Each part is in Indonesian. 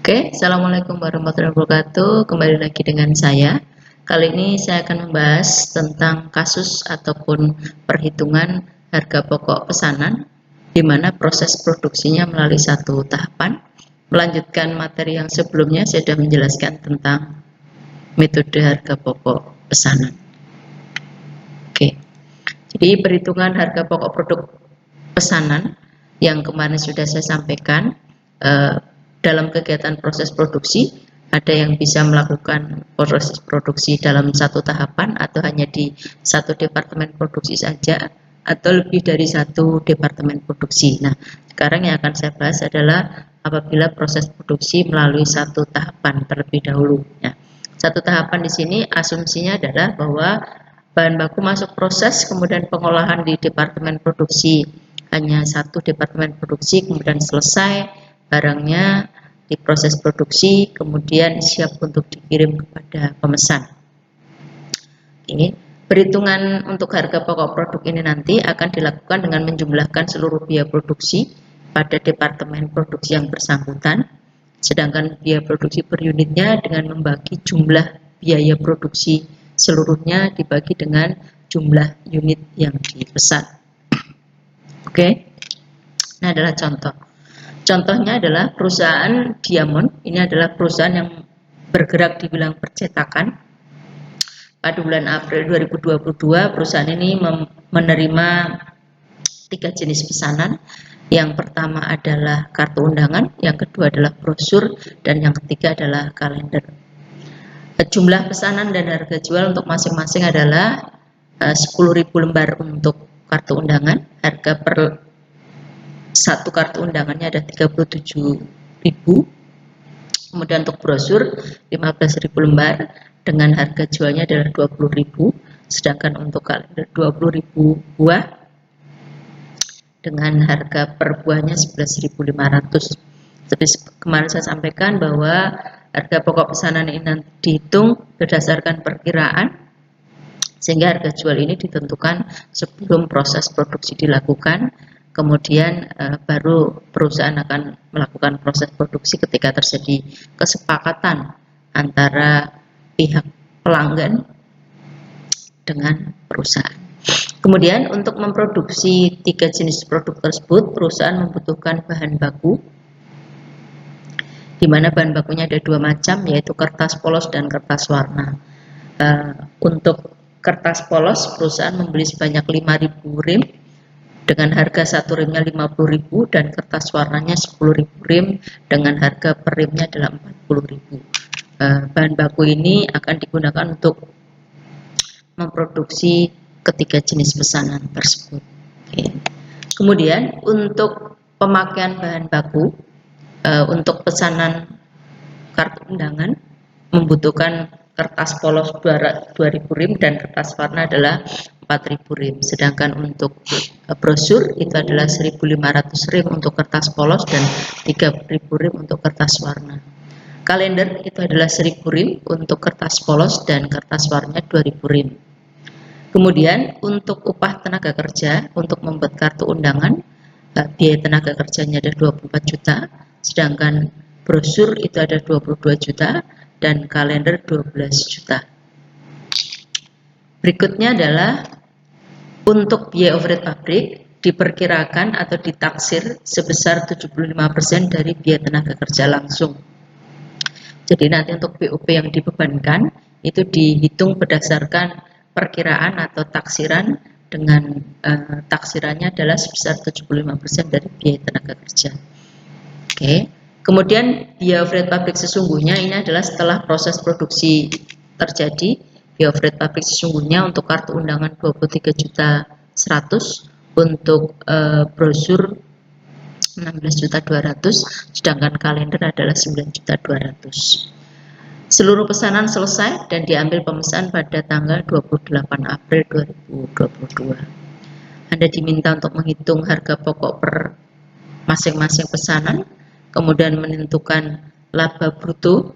Oke, Assalamualaikum warahmatullahi wabarakatuh. Kembali lagi dengan saya. Kali ini saya akan membahas tentang kasus ataupun perhitungan harga pokok pesanan, di mana proses produksinya melalui satu tahapan. Melanjutkan materi yang sebelumnya, saya sudah menjelaskan tentang metode harga pokok pesanan. Oke, jadi perhitungan harga pokok produk pesanan yang kemarin sudah saya sampaikan. Dalam kegiatan proses produksi, ada yang bisa melakukan proses produksi dalam satu tahapan atau hanya di satu departemen produksi saja, atau lebih dari satu departemen produksi. Nah, sekarang yang akan saya bahas adalah apabila proses produksi melalui satu tahapan terlebih dahulu. Ya, satu tahapan di sini asumsinya adalah bahwa bahan baku masuk proses, kemudian pengolahan di departemen produksi hanya satu departemen produksi, kemudian selesai barangnya di proses produksi, kemudian siap untuk dikirim kepada pemesan. Ini perhitungan untuk harga pokok produk ini nanti akan dilakukan dengan menjumlahkan seluruh biaya produksi pada departemen produksi yang bersangkutan, sedangkan biaya produksi per unitnya dengan membagi jumlah biaya produksi seluruhnya dibagi dengan jumlah unit yang dipesan. Oke, ini adalah contoh. Contohnya adalah perusahaan Diamond. Ini adalah perusahaan yang bergerak di bidang percetakan. Pada bulan April 2022, perusahaan ini menerima 3 jenis pesanan. Yang pertama adalah kartu undangan, yang kedua adalah brosur, dan yang ketiga adalah kalender. Jumlah pesanan dan harga jual untuk masing-masing adalah 10.000 lembar untuk kartu undangan. Harga per satu kartu undangannya ada 37.000. Kemudian untuk brosur 15.000 lembar dengan harga jualnya adalah 20.000, sedangkan untuk kalender 20.000 buah dengan harga per buahnya 11.500. Seperti kemarin saya sampaikan bahwa harga pokok pesanan ini nanti dihitung berdasarkan perkiraan, sehingga harga jual ini ditentukan sebelum proses produksi dilakukan. Kemudian baru perusahaan akan melakukan proses produksi ketika terjadi kesepakatan antara pihak pelanggan dengan perusahaan. Kemudian untuk memproduksi 3 jenis produk tersebut, perusahaan membutuhkan bahan baku, di mana bahan bakunya ada 2 macam, yaitu kertas polos dan kertas warna. Untuk kertas polos, perusahaan membeli sebanyak 5.000 rim dengan harga 1 rimnya 50.000 dan kertas warnanya 10.000 rim dengan harga per rimnya adalah 40.000. Bahan baku ini akan digunakan untuk memproduksi ketiga jenis pesanan tersebut. Oke. Kemudian untuk pemakaian bahan baku untuk pesanan kartu undangan membutuhkan kertas polos 2.000 rim dan kertas warna adalah 4.000 rim, sedangkan untuk brosur itu adalah 1.500 rim untuk kertas polos dan 3.000 rim untuk kertas warna. Kalender itu adalah 1.000 rim untuk kertas polos dan kertas warnanya 2.000 rim. Kemudian untuk upah tenaga kerja untuk membuat kartu undangan, biaya tenaga kerjanya ada 24 juta, sedangkan brosur itu ada 22 juta dan kalender 12 juta. Berikutnya adalah untuk biaya overhead pabrik diperkirakan atau ditaksir sebesar 75% dari biaya tenaga kerja langsung. Jadi nanti untuk BOP yang dibebankan itu dihitung berdasarkan perkiraan atau taksiran dengan taksirannya adalah sebesar 75% dari biaya tenaga kerja. Oke. Kemudian biaya overhead pabrik sesungguhnya ini adalah setelah proses produksi terjadi. Biaya overhead pabrik sesungguhnya untuk kartu undangan 23.100.000, untuk brosur 16.200.000, sedangkan kalender adalah 9.200.000. Seluruh pesanan selesai dan diambil pemesan pada tanggal 28 April 2022. Anda diminta untuk menghitung harga pokok per masing-masing pesanan, kemudian menentukan laba bruto,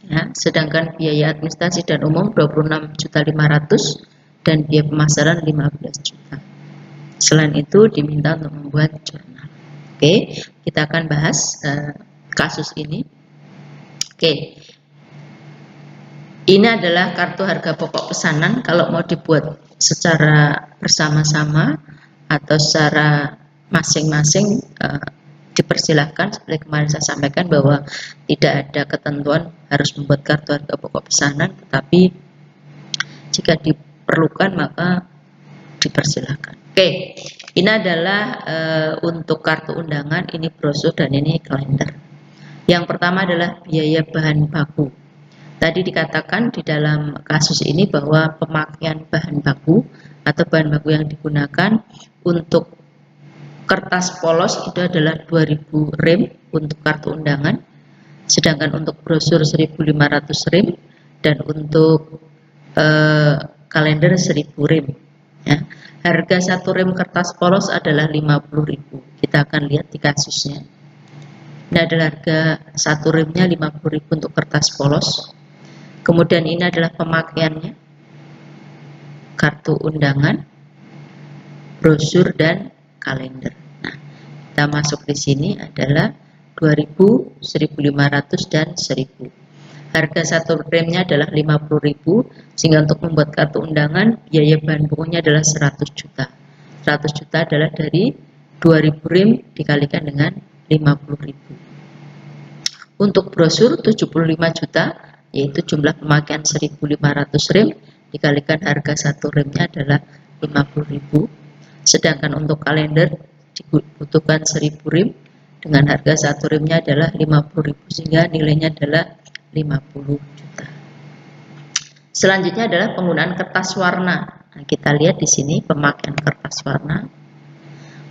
ya, sedangkan biaya administrasi dan umum 26.500.000 dan biaya pemasaran 15 juta. Selain itu diminta untuk membuat jurnal. Oke, kita akan bahas kasus ini. Oke, ini adalah kartu harga pokok pesanan. Kalau mau dibuat secara bersama-sama atau secara masing-masing, dipersilahkan. Seperti kemarin saya sampaikan bahwa tidak ada ketentuan harus membuat kartu harga pokok pesanan, tetapi jika diperlukan maka dipersilahkan. Oke, ini adalah untuk kartu undangan, ini brosur dan ini kalender. Yang pertama adalah biaya bahan baku. Tadi dikatakan di dalam kasus ini bahwa pemakaian bahan baku atau bahan baku yang digunakan untuk kertas polos itu adalah 2000 rem untuk kartu undangan, sedangkan untuk brosur 1500 rem, dan untuk kalender 1000 rem. Ya. Harga satu rem kertas polos adalah 50.000. Kita akan lihat di kasusnya. Ini adalah harga satu remnya 50.000 untuk kertas polos. Kemudian ini adalah pemakaiannya, kartu undangan, brosur dan kalender. Nah, kita masuk di sini adalah 2000, 1500 dan 1000. Harga satu remnya adalah 50.000, sehingga untuk membuat kartu undangan biaya bahan bakunya adalah 100 juta. 100 juta adalah dari 2000 rem dikalikan dengan 50.000. Untuk brosur 75 juta, yaitu jumlah pemakaian 1500 rem dikalikan harga satu remnya adalah 50.000. Sedangkan untuk kalender dibutuhkan 1000 rem dengan harga satu remnya adalah 50.000, sehingga nilainya adalah 50 juta. Selanjutnya adalah penggunaan kertas warna. Nah, kita lihat di sini pemakaian kertas warna.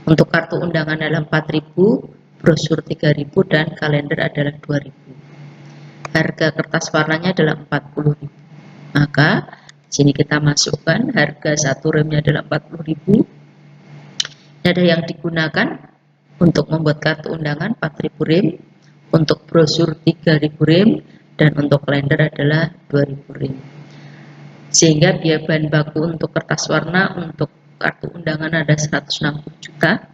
Untuk kartu undangan adalah 4000, brosur 3000 dan kalender adalah 2000. Harga kertas warnanya adalah 40.000. Maka di sini kita masukkan harga satu remnya adalah 40.000. Ini ada yang digunakan untuk membuat kartu undangan 4000 rem, untuk brosur 3000 rem, dan untuk kalender adalah 2000 rem. Sehingga biaya bahan baku untuk kertas warna untuk kartu undangan ada 160 juta,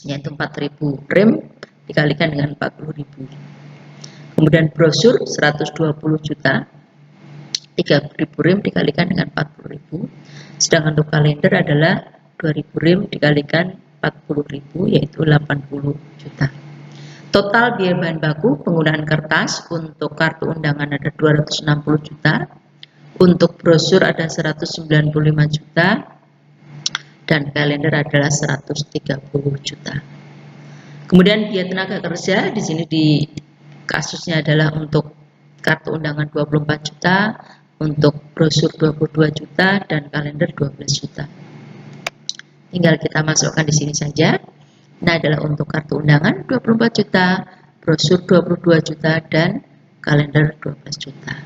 yaitu 4000 rem dikalikan dengan 40.000. Kemudian brosur 120 juta, 3000 rem dikalikan dengan 40.000. Sedangkan untuk kalender adalah 2000 rem dikalikan 40.000, yaitu 80 juta. Total biaya bahan baku penggunaan kertas untuk kartu undangan ada 260 juta, untuk brosur ada 195 juta, dan kalender adalah 130 juta. Kemudian biaya tenaga kerja di sini di kasusnya adalah untuk kartu undangan 24 juta, untuk brosur 22 juta, dan kalender 12 juta. Tinggal kita masukkan di sini saja. Ini adalah untuk kartu undangan 24 juta, brosur 22 juta, dan kalender 12 juta.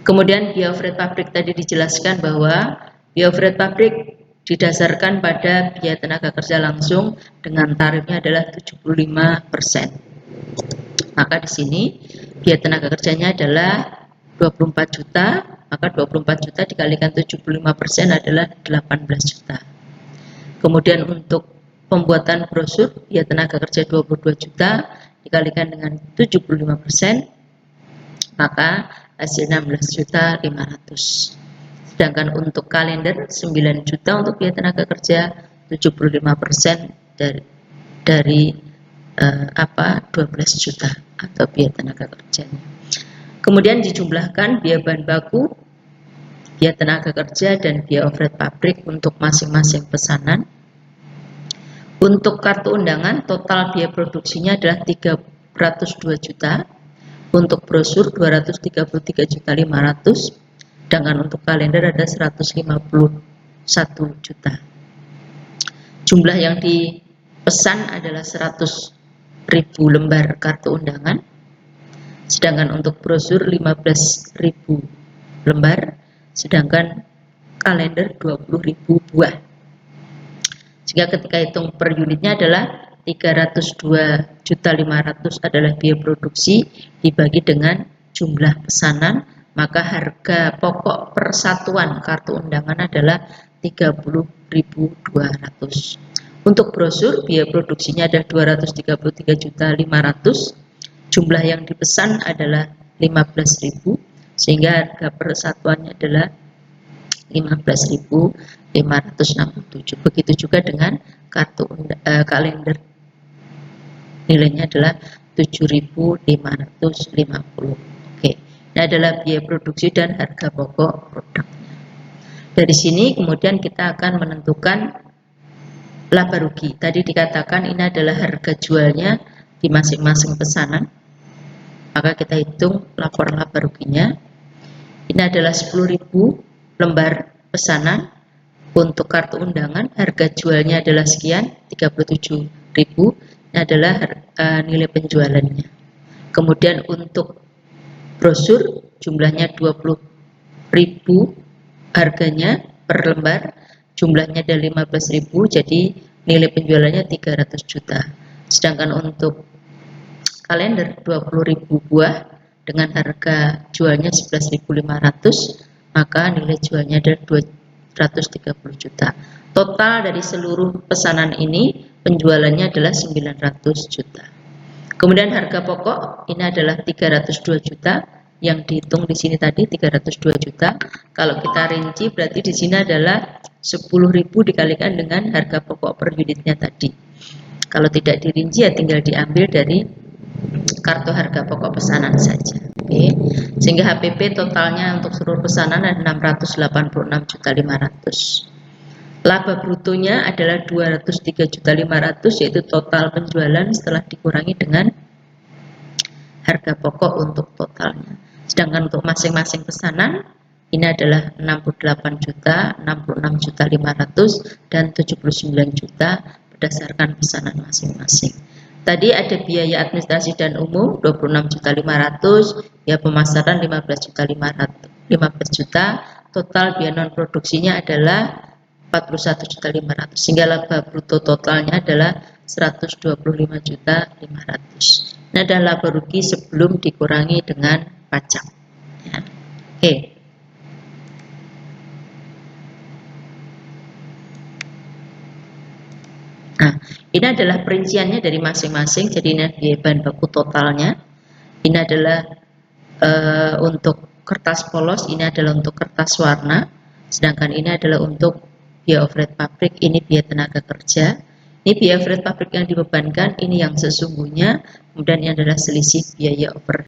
Kemudian biaya overhead pabrik tadi dijelaskan bahwa biaya overhead pabrik didasarkan pada biaya tenaga kerja langsung dengan tarifnya adalah 75%. Maka di sini biaya tenaga kerjanya adalah 24 juta, maka 24 juta dikalikan 75% adalah 18 juta. Kemudian untuk pembuatan brosur biaya tenaga kerja 22 juta dikalikan dengan 75%, maka hasilnya 16.500.000. Sedangkan untuk kalender 9 juta untuk biaya tenaga kerja, 75% dari 12 juta atau biaya tenaga kerjanya. Kemudian dijumlahkan biaya bahan baku, biaya tenaga kerja, dan biaya overhead pabrik untuk masing-masing pesanan. Untuk kartu undangan total biaya produksinya adalah 302 juta, untuk brosur 233.500.000, sedangkan untuk kalender ada 151 juta. Jumlah yang dipesan adalah 100.000 lembar kartu undangan, sedangkan untuk brosur 15.000 lembar, sedangkan kalender 20.000 buah. Jika ketika hitung per unitnya adalah 302.500.000 adalah biaya produksi dibagi dengan jumlah pesanan, maka harga pokok persatuan kartu undangan adalah 30.200. Untuk brosur biaya produksinya ada 233.500.000, jumlah yang dipesan adalah 15.000, sehingga harga per satuannya adalah 15.567. Begitu juga dengan kartu kalender, nilainya adalah 7.550. Oke, ini adalah biaya produksi dan harga pokok produk. Dari sini kemudian kita akan menentukan laba rugi. Tadi dikatakan ini adalah harga jualnya di masing-masing pesanan, maka kita hitung lapor laba ruginya. Ini adalah 10.000 lembar pesanan. Untuk kartu undangan harga jualnya adalah sekian, 37.000. Ini adalah nilai penjualannya. Kemudian untuk brosur jumlahnya 20.000 harganya per lembar, jumlahnya ada 15.000, jadi nilai penjualannya 300 juta. Sedangkan untuk kalender 20.000 buah dengan harga jualnya 11.500, maka nilai jualnya adalah 230 juta. Total dari seluruh pesanan ini penjualannya adalah 900 juta. Kemudian harga pokok ini adalah 302 juta, yang dihitung di sini tadi 302 juta. Kalau kita rinci berarti di sini adalah 10.000 dikalikan dengan harga pokok per unitnya tadi. Kalau tidak dirinci ya tinggal diambil dari kartu harga pokok pesanan saja. Oke. Sehingga HPP totalnya untuk seluruh pesanan ada 686.500. Laba brutonya adalah 203.500, yaitu total penjualan setelah dikurangi dengan harga pokok untuk totalnya. Sedangkan untuk masing-masing pesanan ini adalah 68 juta, 66.500 dan 79 juta berdasarkan pesanan masing-masing. Tadi ada biaya administrasi dan umum 26.500, biaya pemasaran 15.500, 15 juta, total biaya non produksinya adalah 41.500, sehingga laba bruto totalnya adalah 125.500. Ini adalah laba rugi sebelum dikurangi dengan pajak. Ya. Oke. Nah, ini adalah perinciannya dari masing-masing. Jadi ini biaya bahan baku totalnya. Ini adalah untuk kertas polos, ini adalah untuk kertas warna. Sedangkan ini adalah untuk biaya overhead pabrik, ini biaya tenaga kerja. Ini biaya overhead pabrik yang dibebankan, ini yang sesungguhnya. Kemudian ini adalah selisih biaya overhead